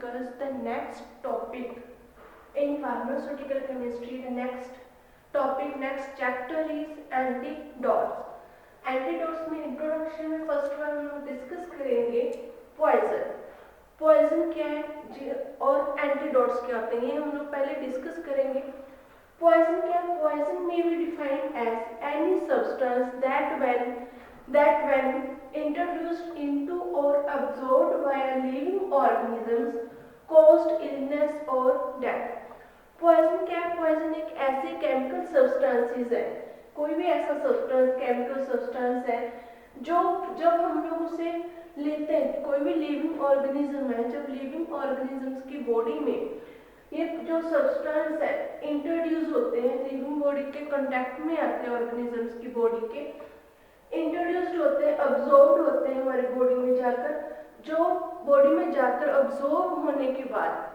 discuss the next topic in pharmaceutical chemistry. The next chapter is antidotes. Antidotes में introduction में first one हम लोग डिस्कस करेंगे पॉइजन। पॉइजन क्या है और एंटीडोट्स क्या होते हैं, ये हम लोग पहले डिस्कस करेंगे। पॉइजन क्या है? Poison may be defined as any substance that when introduced into or absorbed by a living organisms caused illness or death। Poison क्या है? पॉइजन एक ऐसे केमिकल सब्सटेंसेस है, कोई भी ऐसा सब्सटेंस केमिकल सब्सटेंस है जो जब हम लोग उसे लेते हैं, कोई भी लिविंग ऑर्गेनिज्म है, जब लिविंग ऑर्गेनिजम्स की बॉडी में ये जो सब्सटेंस है इंट्रोड्यूस होते हैं, लिविंग बॉडी के कांटेक्ट में आते हैं, ऑर्गेनिजम्स की बॉडी के इंट्रोड्यूस्ड होते हैं, अब्सॉर्ब होते हैं हमारी बॉडी में जाकर, जो बॉडी में जाकर अब्सॉर्ब होने के बाद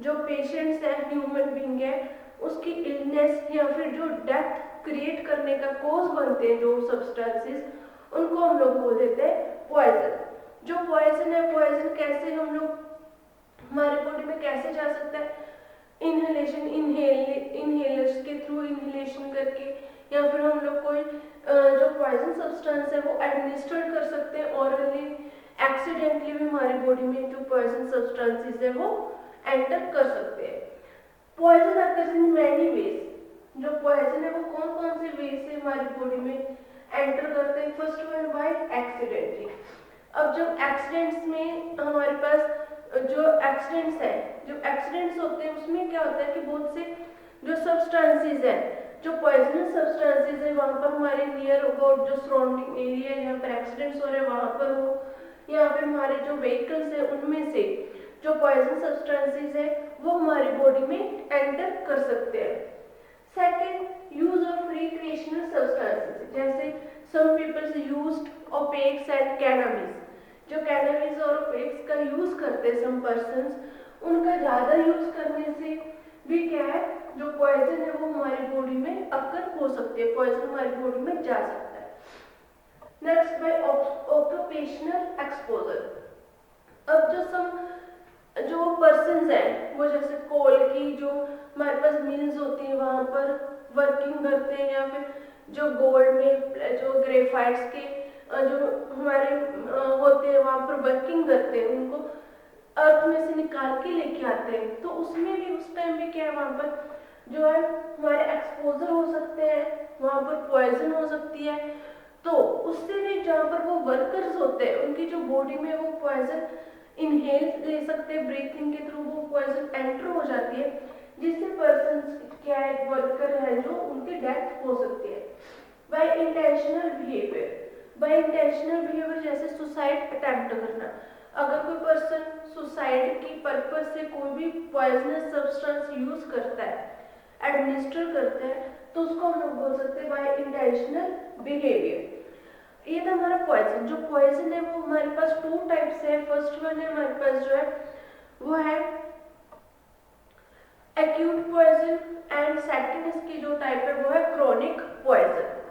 जो पेशेंट्स है, ह्यूमन बीइंग है, उसकी इलनेस या फिर जो डेथ क्रिएट करने का कॉज बनते हैं जो सब्सटेंसेस, उनको हम लोग बोल देते हैं पॉइजन। जो पॉइजन है, पॉइजन कैसे हम लोग हमारे बॉडी में कैसे जा सकता है? इनहेलेशन, इनहेलर्स के थ्रू इनहेलेशन करके, या फिर हम लोग कोई जो पॉइजन सब्सटेंस है वो एडमिनिस्टर कर सकते हैं ऑरली, एक्सीडेंटली भी हमारी बॉडी में जो पॉइजन सब्सटेंसेस है वो एंटर कर सकते हैं। Poison occurs in many ways. जो पॉइजन है वो कौन कौन से वे से हमारी बॉडी में एंटर करते हैं? First one by accidentally. अब जब एक्सीडेंट्स में हमारे पास जो एक्सीडेंट्स है, जो एक्सीडेंट्स होते हैं उसमें क्या होता है कि बहुत से जो सब्सटेंसेस है, जो पॉइजनस सब्सटेंसेस है, वहाँ पर हमारे नियर अबाउट जो सराउंडिंग एरिया है जहाँ पर एक्सीडेंट्स हो रहे हैं वहाँ पर हो, या फिर हमारे जो व्हीकल्स है उनमें से जो पॉइजन सब्सटेंसेस है वो हमारी बॉडी में एंटर कर सकते हैं। Second, use of recreational substances, जैसे some peoples used opiates and cannabis. जो कैनाबिस और ओपेक्स का यूज करते हैं सम पर्सन्स, उनका ज़्यादा यूज करने से भी क्या है, जो पॉइजन है वो हमारी बॉडी में अकर हो सकती है, पॉइजन हमारी बॉडी में जा सकता है। Next, by occupational exposure. अब जो पर्सन्स हैं वो जैसे कोल की जो हमारे पास मिल्स होती हैं वहाँ पर वर्किंग करते हैं, या फिर जो गोल्ड में जो ग्रेफाइट्स के जो हमारे होते हैं वहाँ पर वर्किंग करते हैं, उनको अर्थ में से निकाल के लेके आते हैं, तो उसमें भी उस टाइम भी क्या है, वहाँ पर जो है हमारे एक्सपोजर हो सकते हैं, वहाँ पर पॉइजन हो सकती है। तो उससे भी जहाँ पर वो वर्कर्स होते हैं उनकी जो बॉडी में वो पॉइजन इनहेल ले सकते हैं, ब्रीथिंग के थ्रू वो पॉइजन एंटर हो जाती है, जिससे पर्सन क्या है, वर्कर है जो उनकी डेथ हो सकती है। By intentional behaviour. By intentional behaviour जैसे सुसाइड अटेम्प्ट करना। अगर कोई पर्सन सुसाइड की पर्पज से कोई भी पॉइजनस सब्सटेंस यूज करता है, एडमिनिस्टर करते हैं, तो उसको हम लोग बोल सकते हैं बाय इंटेंशनल बिहेवियर। ये था हमारा पॉइजन। जो पॉइजन है वो हमारे पास टू टाइप्स है। फर्स्ट वन है हमारे पास जो है वो है एक्यूट पॉइजन, एंड सेकंड इसकी जो टाइप है वो है क्रोनिक पॉइजन।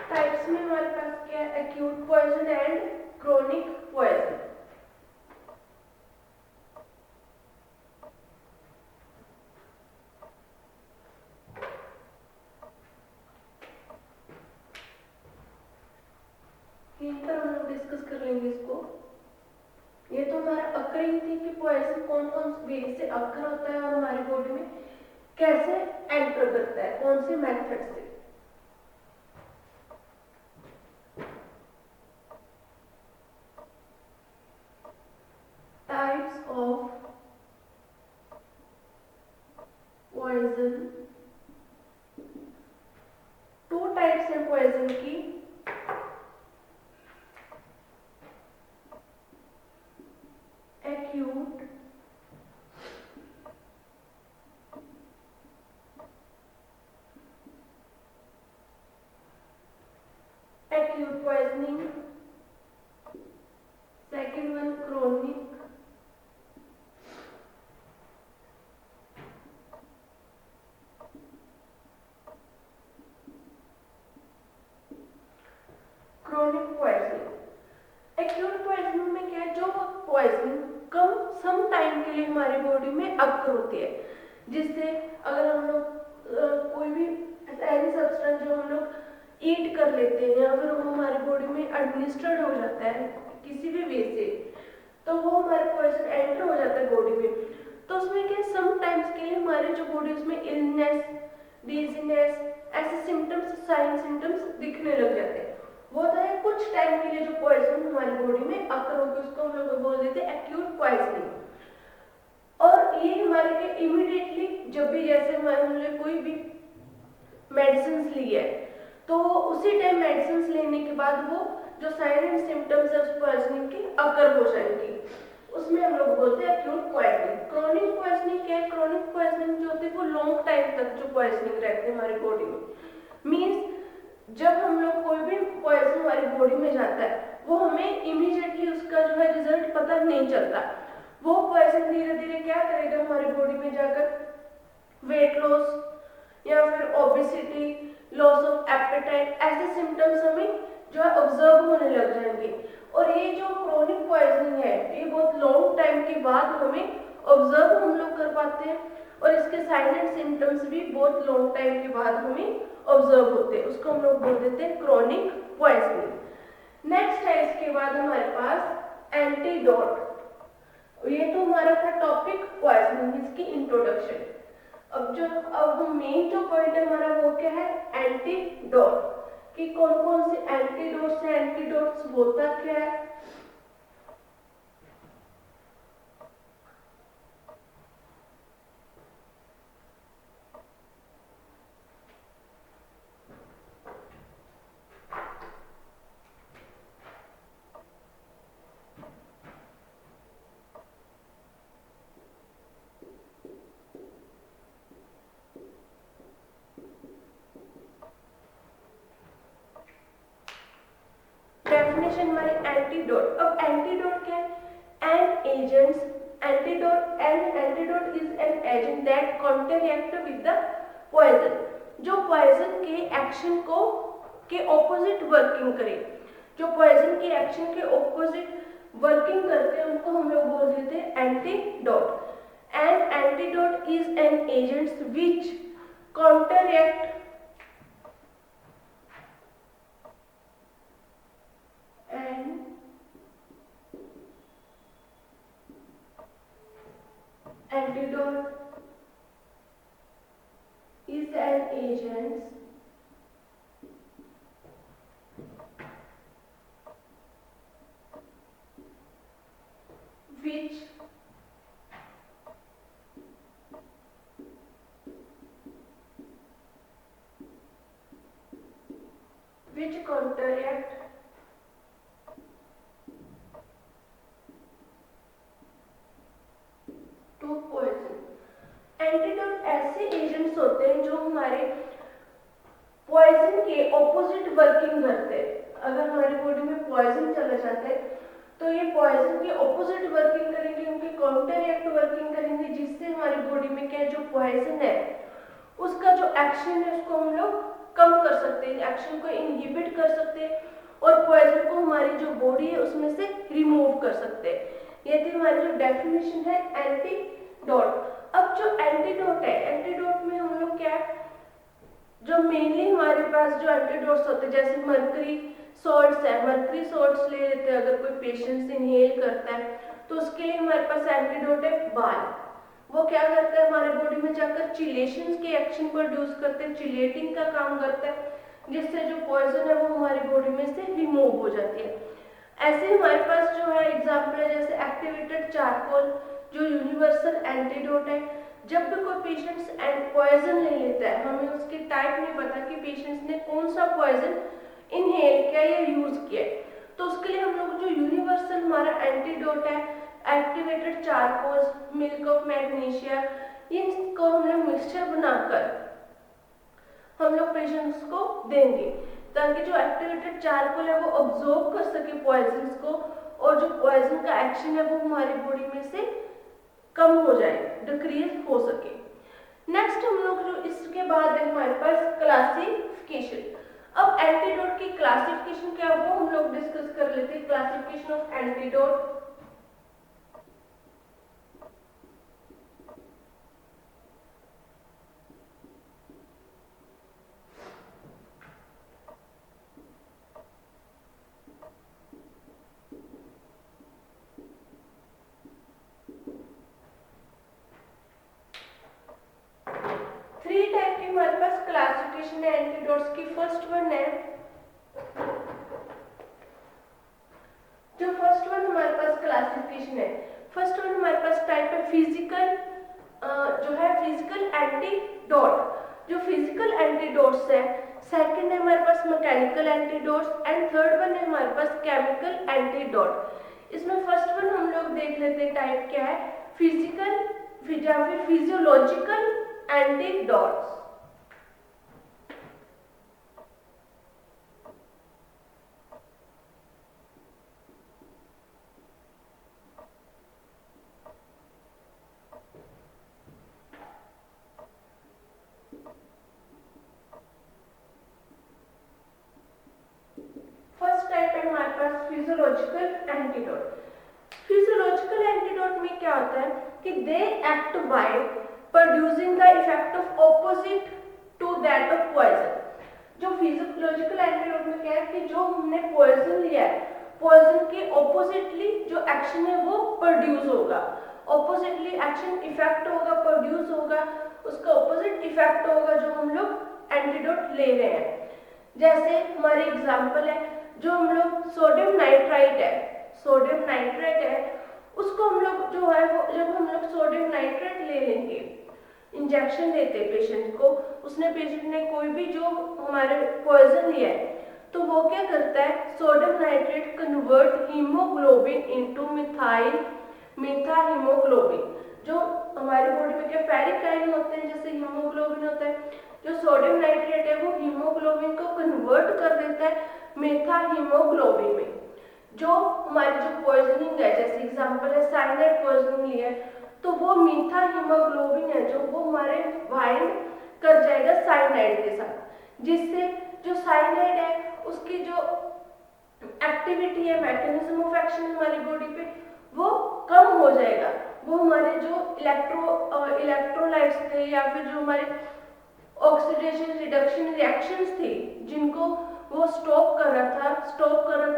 टाइप्स में हमारे पास क्या है, acute poison and chronic poison. यहीं पर हम लोग डिस्कस कर लेंगे इसको। ये तो हमारा अकरिंग थी कि पॉइजन कौन कौन वे से अकर होता है और हमारी बॉडी में कैसे एंटर करता है, कौन से मेथड से। Types of poison, two types है पॉइजन की। एक्यूट सम टाइम के लिए हमारी बॉडी में अक्र होती है, जिससे अगर हम लोग कोई भी ऐसी सब्सटेंस जो हम लोग ईट कर लेते हैं या फिर वो हमारी बॉडी में एडमिनिस्ट्रेड हो जाता है किसी भी वे से, तो वो हमारे पॉइजन एंटर हो जाता है बॉडी में। तो उसमें क्या सम टाइम्स के लिए हमारी जो बॉडी उसमें इलनेस, डिजीनेस, ऐसे सिम्टम्स, साइन सिम्टम्स दिखने लग जाते हैं। वो होता है कुछ टाइम के लिए जो पॉइजन हमारी बॉडी में अकर होकर, उसको हम लोग बोल देते हैं एक्यूट पॉइजनिंग। और ये हमारे के इमीडिएटली जब भी जैसे हमने कोई भी मेडिसिन ली है तो उसी टाइम मेडिसिन लेने के बाद वो जो साइन एंड सिम्टम्स है उस पॉइजनिंग के अकर हो जाएंगी, उसमें हम लोग बोलते हैं एक्यूट पॉइजनिंग। क्रॉनिक पॉइजनिंग क्या है? क्रॉनिक पॉइजनिंग जो होती है वो लॉन्ग टाइम तक जो पॉइजनिंग रहती है हमारी बॉडी में, मीन्स जब हम लोग कोई भी पॉइजन हमारी बॉडी में जाता है वो हमें इमीडिएटली उसका जो है रिजल्ट पता नहीं चलता। वो पॉइजन धीरे धीरे क्या करेगा हमारी बॉडी में जाकर वेट लॉस या फिर ओबेसिटी, लॉस ऑफ एपेटाइट, ऐसे सिम्टम्स हमें जो है ऑब्जर्व होने लग जाएंगे। और ये जो क्रोनिक पॉइजनिंग है ये बहुत लॉन्ग टाइम के बाद हमें ऑब्जर्व हम लोग कर पाते हैं और इसके साइन एंड सिम्टम्स भी बहुत लॉन्ग टाइम के बाद हमें ऑब्जर्व होते हैं, उसको हम लोग बोल देते हैं क्रोनिक पॉइजनिंग। नेक्स्ट है इसके बाद हमारे पास एंटीडोट। ये तो हमारा था टॉपिक पॉइजनिंग, इसकी इंट्रोडक्शन। अब मेन जो पॉइंट है हमारा वो क्या है? एंटीडोट, कि कौन कौन से एंटीडोट्स है, एंटीडोट्स होता क्या है। डेफिनेशन हमारी एंटीडोट। अब एंटीडोट क्या है? An agents, antidote, an antidote is an agent that counteract with the poison, जो पॉइजन के एक्शन को के ऑपोजिट वर्किंग करे, जो पॉइजन के एक्शन के ऑपोजिट वर्किंग करते हैं उनको हम लोग बोल देते हैं antidote. An antidote is an agents which counteract antidote is an agent which counteract to poison। Antidote ऐसे एजेंट्स होते हैं जो हमारे पॉइजन के ऑपोजिट वर्किंग करते हैं। अगर हमारी बॉडी में पॉइजन चला जाता है तो ये पॉइजन के ऑपोजिट वर्किंग करेंगे, उनके काउंटरएक्ट वर्किंग करेंगे, जिससे हमारी बॉडी में क्या जो पॉइजन है उसका जो एक्शन है उसको हम लोग कम कर सकते हैं, एक्शन को इनहिबिट कर सकते हैं और पॉइजन को हमारी जो बॉडी है उसमें से रिमूव कर सकते हैं। ये थी हमारी जो डेफिनेशन है एंटीडोट। अब जो एंटीडोट है, एंटीडोट में हम लोग क्या है, जो मेनली हमारे पास जो एंटीडोट्स होते हैं जैसे मर्करी सॉल्ट्स है, मर्करी सॉल्ट्स ले लेते हैं अगर कोई पेशेंट इनहेल करता है तो उसके लिए हमारे पास एंटीडोट है बाल। वो क्या करता है हमारे बॉडी में जाकर चिलेशन के एक्शन प्रोड्यूस करते हैं, चिलेटिंग का काम करता है, जिससे जो पॉइजन है वो हमारी बॉडी में से रिमूव हो जाती है। ऐसे हमारे पास जो है एग्जाम्पल है जैसे एक्टिवेटेड चारकोल जो यूनिवर्सल एंटीडोट है। जब भी कोई पेशेंट पॉइजन ले लेता है, हमें उसके टाइप नहीं पता कि पेशेंट्स ने कौन सा पॉइजन इनहेल किया या यूज किया, तो उसके लिए हम लोग जो यूनिवर्सल हमारा एंटीडोट है activated charcoal, milk of magnesia, इनको हम लोग मिक्सचर बनाकर हम लोग पेशेंट्स को देंगे ताकि जो एक्टिवेटेड चारकोल है वो ऑब्जॉर्ब कर सके पॉइजन को और जो पॉइजन का एक्शन है वो हमारी बॉडी में से कम हो जाए, डिक्रीज हो सके। नेक्स्ट हम लोग जो इसके बाद है हमारे पास क्लासिफिकेशन। अब एंटीडोट की क्लासिफिकेशन क्या है वो हम लोग डिस्कस कर लेते हैं। Classification of antidote. क्लासिफिकेशन है एंटीडोट्स की। फर्स्ट वन है, जो फर्स्ट वन हमारे पास क्लासिफिकेशन है, फर्स्ट वन हमारे पास टाइप है फिजिकल, जो है फिजिकल एंटीडोट, जो फिजिकल एंटीडोट्स है। सेकंड है हमारे पास mechanical antidotes and third one है हमारे पास केमिकल एंटीडोट। इसमें फर्स्ट वन हम लोग देख लेते हैं टाइप क्या है, फिजिकल या फिर फिजियोलॉजिकल एंटीडोट्स। फर्स्ट टाइप है हमारे पास फिजियोलॉजिकल एंटीडोट। फिजियोलॉजिकल एंटीडोट में क्या होता है कि they act by producing the effect of opposite to that of poison. जो फिजियोलॉजिकल एंटीडोट में क्या है कि जो हमने पॉइजन लिया है, पॉइजन के ऑपोजिटली जो एक्शन है वो प्रोड्यूस होगा, ऑपोजिटली एक्शन इफेक्ट होगा, प्रोड्यूस होगा, उसका ऑपोजिट इफेक्ट होगा जो हम लोग एंटीडोट ले रहे हैं। जैसे हमारे एग्जांपल है, जो हम लोग सोडियम नाइट्राइट है, सोडियम नाइट्राइट है, उसको हम लोग जो है वो जब हम लोग सोडियम नाइट्राइट ले लेंगे, इंजेक्शन देते हैं पेशेंट को, उसने पेशेंट ने कोई भी जो हमारे पॉइजन लिया है, तो वो क्या करता है, sodium nitrate convert haemoglobin into methyl मीथा हीमोग्लोबिन। जो हमारी बॉडी में क्या फेरिक आयन होते हैं, जैसे हीमोग्लोबिन होता है, जो सोडियम नाइट्रेट है वो हीमोग्लोबिन को कन्वर्ट कर देता है मीथा हीमोग्लोबिन में। जो हमारी जो पॉइजनिंग है, जैसे एग्जांपल है साइनाइड पॉइजनिंग लिया है, तो वो मीठा हीमोग्लोबिन है जो वो हमारे बाइंड कर जाएगा साइनाइड के साथ, जिससे जो साइनाइड है उसकी जो एक्टिविटी है, मैकेनिज्म ऑफ एक्शन हमारी बॉडी पे वो कम हो जाएगा। वो हमारे जो इलेक्ट्रोलाइट्स थे या फिर जो हमारे ऑक्सीडेशन रिडक्शन रिएक्शंस थी जिनको वो स्टॉप कर रहा था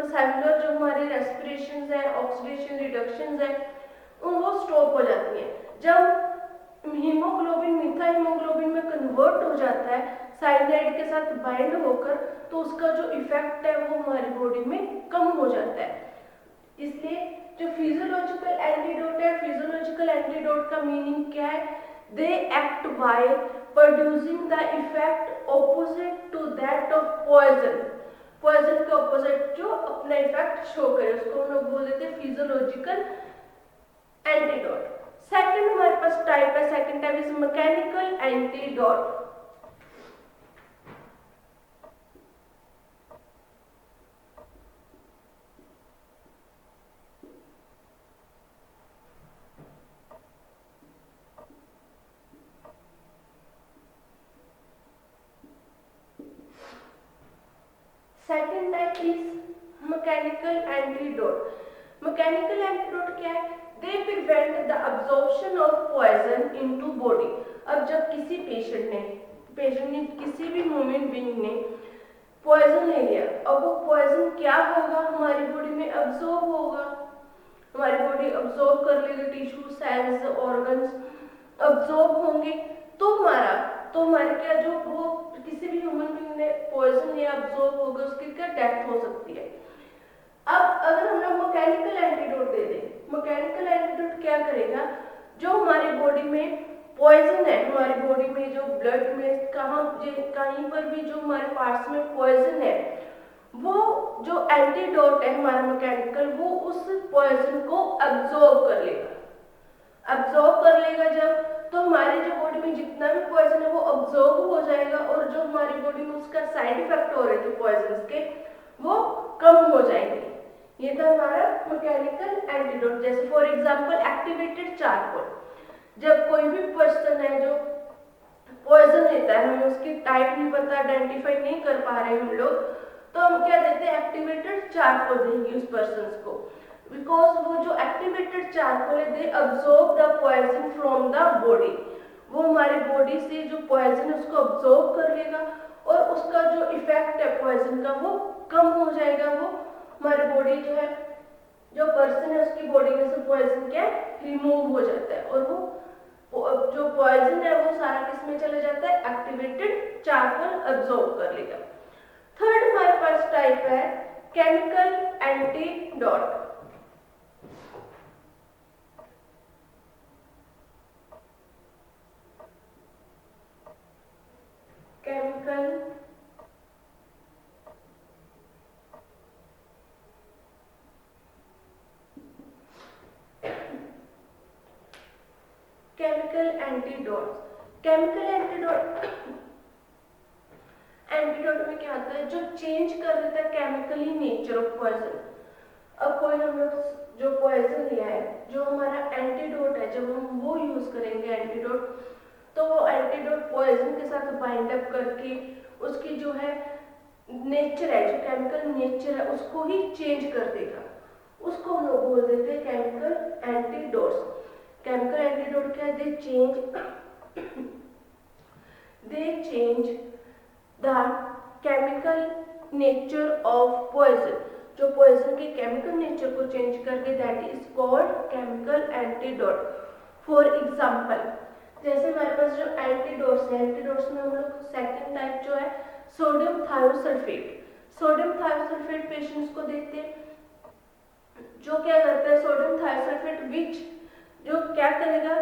सेलुलर जो हमारी रेस्पिरेशंस है, ऑक्सीडेशन रिडक्शंस है, वो स्टॉप हो जाती है। जब हीमोग्लोबिन मीठा हीमोग्लोबिन में कन्वर्ट हो जाता है साइनाइड के साथ बाइंड होकर, तो उसका जो इफेक्ट है वो हमारी बॉडी में कम हो जाता है। इसलिए जो फिजियोलॉजिकल एंटीडोट है, फिजियोलॉजिकल एंटीडोट का मीनिंग क्या है, they act by producing the effect opposite to that of poison. Poison के ऑपोजिट जो अपना इफेक्ट शो करे उसको हम लोग बोल देते हैं फिजियोलॉजिकल एंटीडोट। सेकंड हमारे पास टाइप है, second type is mechanical antidote. Second type is mechanical antidote. Mechanical antidote क्या है, they prevent the absorption of poison into body. अब जब किसी पेशेंट ने किसी भी ह्यूमन बीइंग ने पॉइजन ले लिया, अब वो पॉइजन क्या होगा, हमारी बॉडी में अब्जॉर्ब होगा, हमारी बॉडी अब्जॉर्ब कर लेगी, टिश्यू सेल्स ऑर्गन्स अब्जॉर्ब होंगे, तो हमारे क्या जो वो किसी भी ह्यूमन बीइंग ने पॉइजन लिया अब्जॉर्ब होगा, उसकी क्या डेथ हो सकती है। अब अगर हम लोग मैकेनिकल एंटीडोट दे दें, मैकेनिकल एंटीडोट क्या करेगा, जो हमारी बॉडी में पॉइजन है, हमारी बॉडी में जो ब्लड में कहीं पर भी जो हमारे पार्ट्स में पॉइजन है, वो जो एंटीडोट है हमारा मैकेनिकल, वो उस पॉइजन को अब्जॉर्ब कर लेगा। जब तो हमारी जो बॉडी में जितना भी पॉइजन है वो अब्जॉर्ब हो जाएगा, और जो हमारी बॉडी में उसका साइड इफेक्ट हो रहे थे पॉइजन के, वो कम हो जाएंगे। ये था हमारा मैकेनिकल एंटीडोट। जैसे फॉर एग्जांपल एक्टिवेटेड चारकोल। जब कोई भी पर्सन है जो पॉइजन लेता है, हमें उसकी टाइप नहीं पता, आइडेंटिफाई नहीं कर पा रहे हम लोग, तो हम क्या देते हैं, एक्टिवेटेड चारकोल देंगे उस पर्सन को, बिकॉज वो जो एक्टिवेटेड चारकोल है they absorb the poison from the body. वो हमारी बॉडी से जो पॉइजन है उसको अब्सॉर्ब कर लेगा, और उसका जो इफेक्ट है पॉइजन का वो कम हो जाएगा। वो हमारी बॉडी जो है, जो पर्सन है उसकी बॉडी में से पॉइजन क्या रिमूव हो जाता है, और वो जो जो पॉइजन है वो सारा किस में चला जाता है, एक्टिवेटेड चार्कोल अब्सॉर्ब कर लेगा। थर्ड हमारे पास टाइप है केमिकल एंटीडोट। केमिकल एंटीडोट में क्या होता है, जो चेंज कर देता है केमिकली नेचर ऑफ पॉइजन। अब कोई हम लोग जो पॉइजन लिया है, जो हमारा एंटीडोट है, जब हम वो यूज करेंगे एंटीडोट, तो वो एंटीडोट पॉइजन के साथ बाइंड अप करके उसकी जो है नेचर है, जो केमिकल नेचर है, उसको ही चेंज कर देगा। उसको हम लोग बोल देते हैं केमिकल एंटीडोट्स। केमिकल एंटीडोट क्या है, they change the chemical nature of poison. जो पॉइजन के केमिकल नेचर को चेंज करके, that is called chemical antidote. For example, जैसे हमारे पास जो एंटीडोट्स है, एंटीडोट्स में हम लोग सेकंड टाइप जो है sodium thiosulphate. Sodium thiosulphate patients को देखते हैं, जो क्या करता है, सोडियम थायोसल्फेट विच जो क्या करेगा,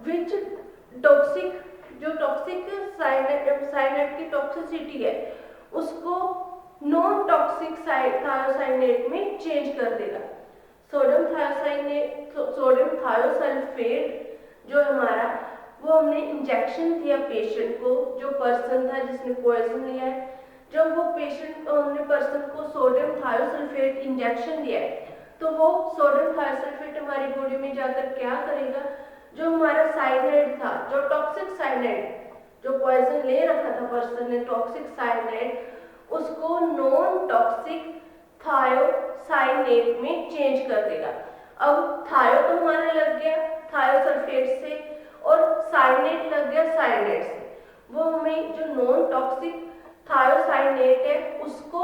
विच टॉक्सिक, जो टॉक्सिक साइनाइड की टॉक्सिसिटी है उसको नॉन टॉक्सिक थायोसाइनेट में चेंज कर देगा। सोडियम थायोसल्फेट जो हमारा, वो हमने इंजेक्शन दिया पेशेंट को, जो पर्सन था जिसने पॉइजन लिया है, जब वो पेशेंट हमने पर्सन को सोडियम थायोसल्फेट इंजेक्शन दिया है, तो वो सोडियम थायोसल्फेट हमारी बॉडी में जाकर क्या करेगा, जो हमारा साइनाइड था, जो टॉक्सिक साइनाइड, जो पॉइजन ले रखा था पर्सन ने, टॉक्सिक साइनाइड, उसको नॉन टॉक्सिक थायोसाइनेट में चेंज कर देगा। अब थायो तो हमारा लग गया थायोसल्फेट से, और साइनेट लग गया साइनाइड से। वो हमें जो नॉन टॉक्सिक थायोसाइनेट है उसको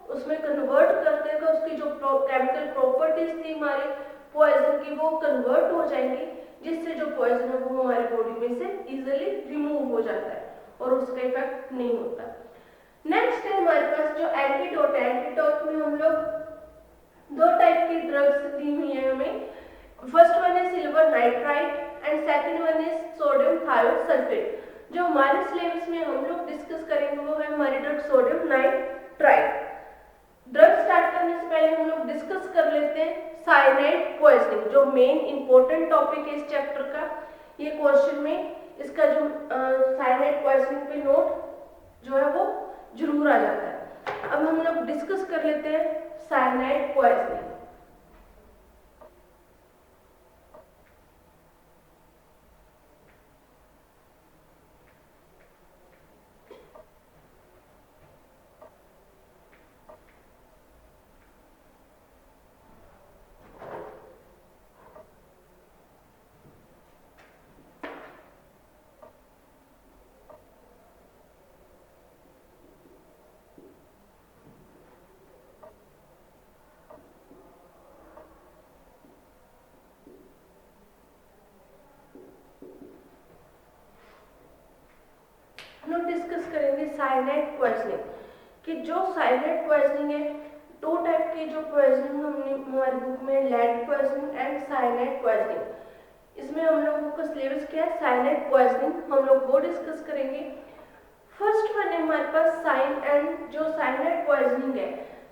उसमें कन्वर्ट कर देगा। उसकी जो केमिकल प्रॉपर्टीज थी हमारे पॉइजन की, वो कन्वर्ट हो जाएंगी, जिससे जो पॉइजन है वो हमारी बॉडी में से इजीली रिमूव हो जाता है और उसका इफेक्ट नहीं होता। नेक्स्ट है हमारे पास जो एंटीडोट है। एंटीडोट में हम लोग दो टाइप की ड्रग्स दी हुई है हमें। फर्स्ट वन है silver nitrite and second one is sodium thiosulphate. जो हमारे सिलेबस में हम लोग डिस्कस करेंगे वो है हमारी drug sodium nitrite. Drug start करने से पहले हम लोग डिस्कस कर लेते हैं साइनाइड पॉइजनिंग, जो मेन इंपॉर्टेंट टॉपिक है इस चैप्टर का। ये क्वेश्चन में इसका जो साइनाइड पॉइजनिंग पे नोट जो है वो जरूर आ जाता है। अब हम लोग डिस्कस कर लेते हैं साइनाइड पॉइजनिंग। हम डिस्कस करेंगे साइनाइड पॉइजनिंग, कि जो साइनाइड पॉइजनिंग है, दो टाइप की जो पॉइजनिंग हमने हमारी बुक में, lead poisoning and cyanide poisoning. इसमें हम लोगों का सिलेबस क्या है, साइनाइड पॉइजनिंग, हम लोग वो डिस्कस करेंगे। फर्स्ट वन है हमारे पास जो साइनाइड पॉइजनिंग है।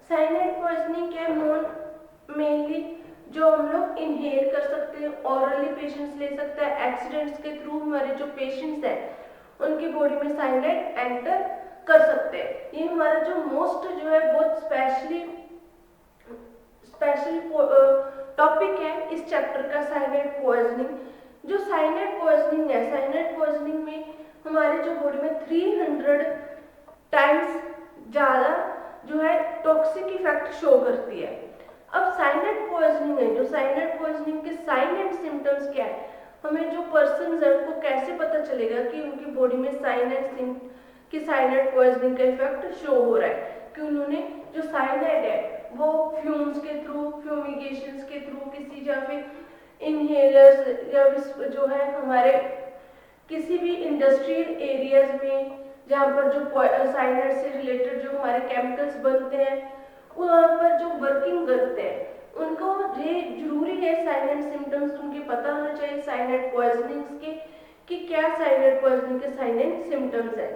साइनाइड पॉइजनिंग क्या है, मेनली जो हम लोग इनहेल कर सकते हैं, ऑरली पेशेंट्स ले सकता है, एक्सीडेंट्स के थ्रू हमारे जो पेशेंट्स हैं उनकी बॉडी में साइनाइड एंटर कर सकते हैं। ये हमारा जो मोस्ट जो है बहुत स्पेशल टॉपिक है इस चैप्टर का, साइनाइड पॉइजनिंग। जो साइनाइड पॉइजनिंग है, साइनाइड पॉइजनिंग में हमारे जो बॉडी में 300 टाइम्स ज़्यादा जो है टॉक्सिक इफेक्ट शो करती है। अब साइनाइड पॉइजनिंग है, जो साइनाइड पॉइजनिंग के साइन एंड सिम्टम्स क्या है, हमें जो पर्सन है उनको कैसे पता चलेगा कि उनकी बॉडी में साइनाइड पॉइजनिंग का इफेक्ट शो हो रहा है, कि उन्होंने जो साइनाइड है वो फ्यूम्स के थ्रू, फ्यूमिगेशंस के थ्रू, किसी या फिर इनहेलर्स या जो है हमारे किसी भी इंडस्ट्रियल एरियाज में जहाँ पर जो साइनाइड से रिलेटेड जो हमारे केमिकल्स बनते हैं, वहाँ पर जो वर्किंग करते हैं उनको ये जरूरी है साइनाइड सिम्टम्स उनके पता होना चाहिए साइनाइड पॉइजनिंग के, कि क्या साइनाइड पॉइजनिंग के साइनाइड सिम्टम्स है।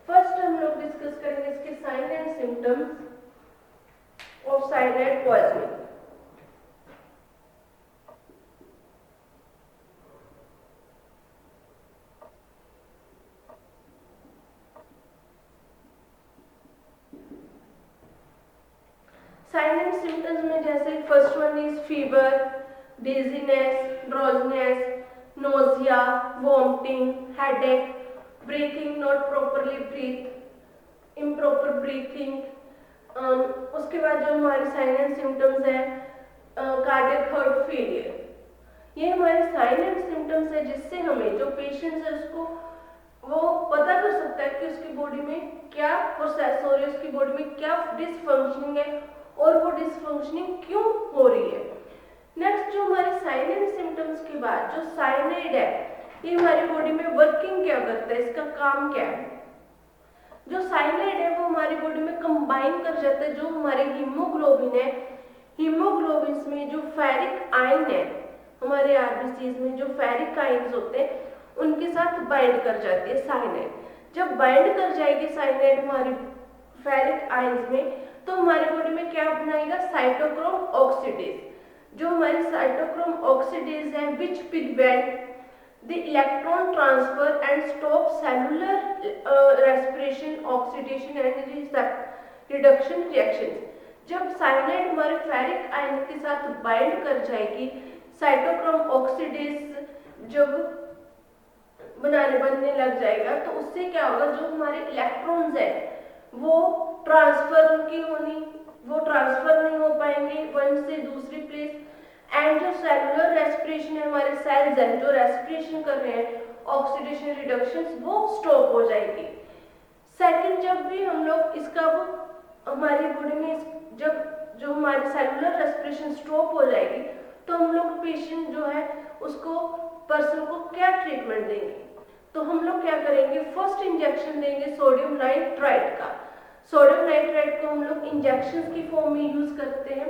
फर्स्ट हम लोग डिस्कस करेंगे इसके cyanide symptoms of cyanide poisoning. Cyanide symptoms में जैसे first one is fever, dizziness, drowsiness, nausea, vomiting, headache, breathing not properly breathe, improper breathing. उसके बाद जो हमारे साइनाइड सिम्टम्स है कार्डियक हार्ट फेलियर। ये हमारे साइनाइड सिम्टम्स है जिससे हमें जो पेशेंट है उसको वो पता कर सकता है कि उसकी बॉडी में क्या प्रोसेस हो रही है, उसकी बॉडी में क्या डिसफंक्शनिंग है और वो डिसफंक्शनिंग क्यों हो रही है। नेक्स्ट जो हमारे साइनाइड सिम्टम्स के बाद जो साइनाइड है ये हमारी बॉडी में वर्किंग क्या करता है, इसका काम क्या है। जो साइनाइड है वो हमारी बॉडी में कंबाइन कर जाता है जो हमारे हीमोग्लोबिन है, हीमोग्लोबिन में जो फेरिक आयन है हमारे आरबीसीज में जो फेरिक आयन्स होते हैं उनके साथ बाइंड कर जाती है साइनाइड। जब बाइंड कर जाएगी साइनाइड हमारी फेरिक आयन्स में तो हमारी बॉडी में क्या बनाएगा, साइटोक्रोम ऑक्सीडेज। जो हमारी साइटोक्रोम ऑक्सीडेज है which prevent the electron transfer and stop cellular respiration, oxidation and reduction reaction. जब साइनाइड हमारे फेरिक आयन के साथ बाइंड कर जाएगी, साइटोक्रोम ऑक्सीडेज जब बनने लग जाएगा तो उससे क्या होगा, जो हमारे इलेक्ट्रॉन्स है वो ट्रांसफर उनकी होनी, वो ट्रांसफर नहीं हो पाएंगे वन से दूसरी प्लेस। एंड जो सेलुलर रेस्पिरेशन है हमारे सेल्स है जो रेस्पिरेशन कर रहे हैं ऑक्सीडेशन रिडक्शन वो स्टॉप हो जाएगी। सेकंड जब भी हम लोग इसका वो हमारी बॉडी में जब जो हमारी सेलुलर रेस्पिरेशन स्टॉप हो जाएगी तो हम लोग पेशेंट जो है उसको पर्सन को क्या ट्रीटमेंट देंगे, तो हम लोग क्या करेंगे, फर्स्ट इंजेक्शन देंगे सोडियम नाइट्राइट का। सोडियम नाइट्राइट को हम लोग इंजेक्शन की फॉर्म में यूज करते हैं,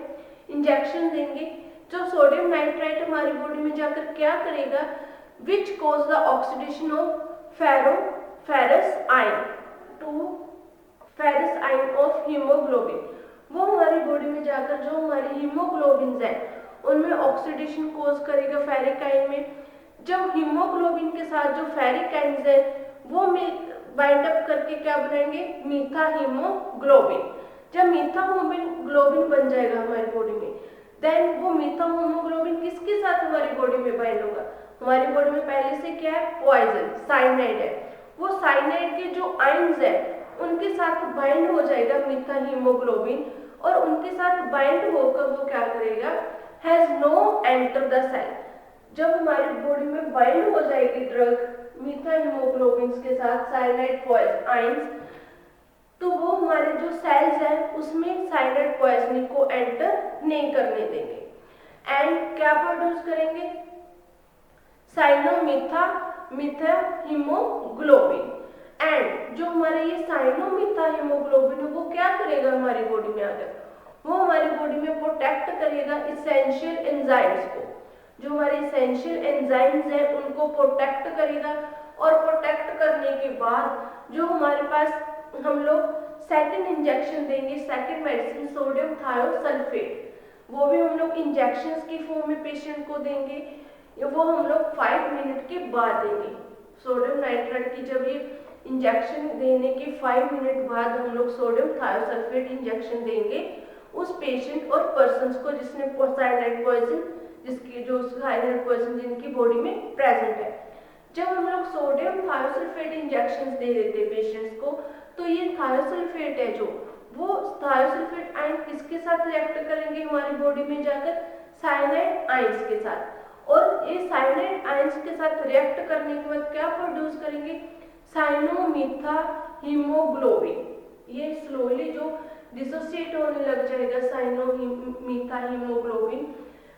इंजेक्शन देंगे। जो सोडियम नाइट्राइट हमारी बॉडी में जाकर क्या करेगा, which cause the oxidation of ferrous ion to ferrous ion of haemoglobin. वो हमारी बॉडी में जाकर जो हमारी हीमोग्लोबिन है उनमें ऑक्सीडेशन कोज करेगा फेरिक आयन में। जब हीमोग्लोबिन के साथ जो फेरिक आयन्स है वो बाइंड अप करके क्या बनाएंगे, मीथा हीमोग्लोबिन। जब मीथा हीमोग्लोबिन बन जाएगा हमारी बॉडी में, देन वो मीथा हीमोग्लोबिन किसके साथ हमारी बॉडी में बाइंड होगा, हमारी बॉडी में पहले से क्या है, पॉइजन साइनाइड है, वो साइनाइड के जो आयन्स है उनके साथ बाइंड हो जाएगा मीथा हीमोग्लोबिन और उनके साथ बाइंड होकर वो क्या करेगा, has no enter the cell. जब हमारी बॉडी में बाइंड हो जाएगी ड्रग मीथा हीमोग्लोबिन के साथ साइनाइड आयन्स, तो वो हमारे जो सेल्स हैं उसमें साइनाइड पॉइजनिंग को एंटर नहीं करने देंगे एंड क्या प्रोड्यूस करेंगे, साइनोमीथा मीथा हीमोग्लोबिन। एंड जो हमारे ये साइनोमीथा हीमोग्लोबिन है वो क्या करेगा हमारी बॉडी में आकर, वो हमारी बॉडी में प्रोटेक्ट करेगा इसेंशियल एंजाइम्स को। जो हमारे इसेंशियल एंजाइम्स हैं उनको प्रोटेक्ट करेगा और प्रोटेक्ट करने के बाद जो हमारे पास हम लोग सेकंड इंजेक्शन देंगे, सेकंड मेडिसिन सोडियम थायोसल्फेट, वो भी हम लोग इंजेक्शंस की फॉर्म में पेशेंट को देंगे, वो हम लोग 5 मिनट के बाद देंगे। सोडियम नाइट्राइट की जब ये इंजेक्शन देने के 5 मिनट बाद हम लोग सोडियम थायोसल्फेट इंजेक्शन देंगे उस पेशेंट और पर्सन को जिसने साइनाइड पॉइजन जिसकी जो साइनाइड पॉइजन जिनकी बॉडी में प्रेजेंट है। जब हम लोग सोडियम थायोसल्फेट इंजेक्शन दे देते हैं पेशेंट्स को तो ये थायोसल्फेट है जो वो थायोसल्फेट आयन किसके साथ रिएक्ट करेंगे हमारी बॉडी में जाकर, साइनाइड आयंस के साथ। और ये साइनाइड आयंस के साथ रिएक्ट करने के बाद क्या प्रोड्यूस करेंगे, साइनोमीथा हीमोग्लोबिन। ये स्लोली जो डिसोसिएट होने लग जाएगा साइनोमीथा हीमोग्लोबिन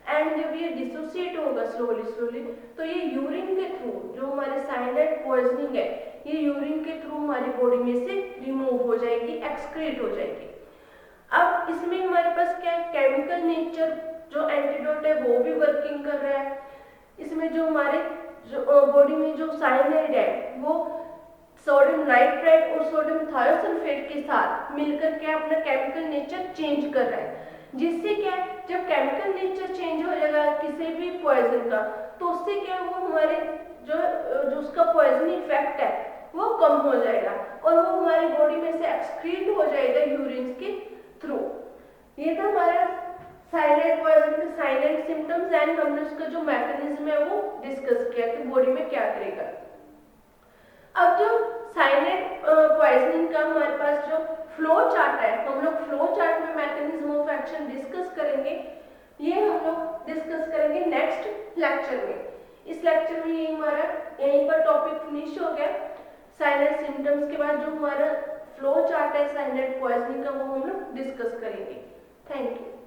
एंड जब ये डिसोसिएट होगा स्लोली तो ये यूरिन के थ्रू जो हमारे साइनाइड पॉइजनिंग है ये यूरिन के थ्रू हमारी बॉडी में से रिमूव हो जाएगी, एक्सक्रीट हो जाएगी। अब इसमें हमारे पास क्या है, केमिकल नेचर जो एंटीडोट है वो भी वर्किंग कर रहा है। इसमें जो हमारे जो बॉडी में जो साइनाइड है वो सोडियम नाइट्राइट और सोडियम थायोसल्फेट के साथ मिलकर क्या अपना केमिकल नेचर चेंज कर रहा है, जिससे क्या है जब केमिकल नेचर चेंज हो जाएगा किसी भी पॉइजन का तो उससे क्या वो हमारे जो उसका पॉइजन इफेक्ट है वो कम हो जाएगा और वो हमारी बॉडी में से एक्सक्रीट हो जाएगा यूरिन के थ्रू। ये था हमारा साइनाइड पॉइजन के साइनाइड सिम्टम्स एंड हमने उसका जो मैकेनिज्म है वो डिस्कस किया कि बॉडी में क्या करेगा। अब जो साइनाइड पॉइजनिंग का हमारे पास जो फ्लो चार्ट है, हम लोग फ्लो चार्ट में मैकेनिज्म ऑफ एक्शन डिस्कस करेंगे। ये हम लोग डिस्कस करेंगे नेक्स्ट लेक्चर में। इस लेक्चर में ये हमारा यहीं पर टॉपिक फिनिश हो गया। साइनाइड सिम्टम्स के बाद जो हमारा फ्लो चार्ट है साइनाइड पॉइजनिंग का वो हम लोग डिस्कस करेंगे। Thank you.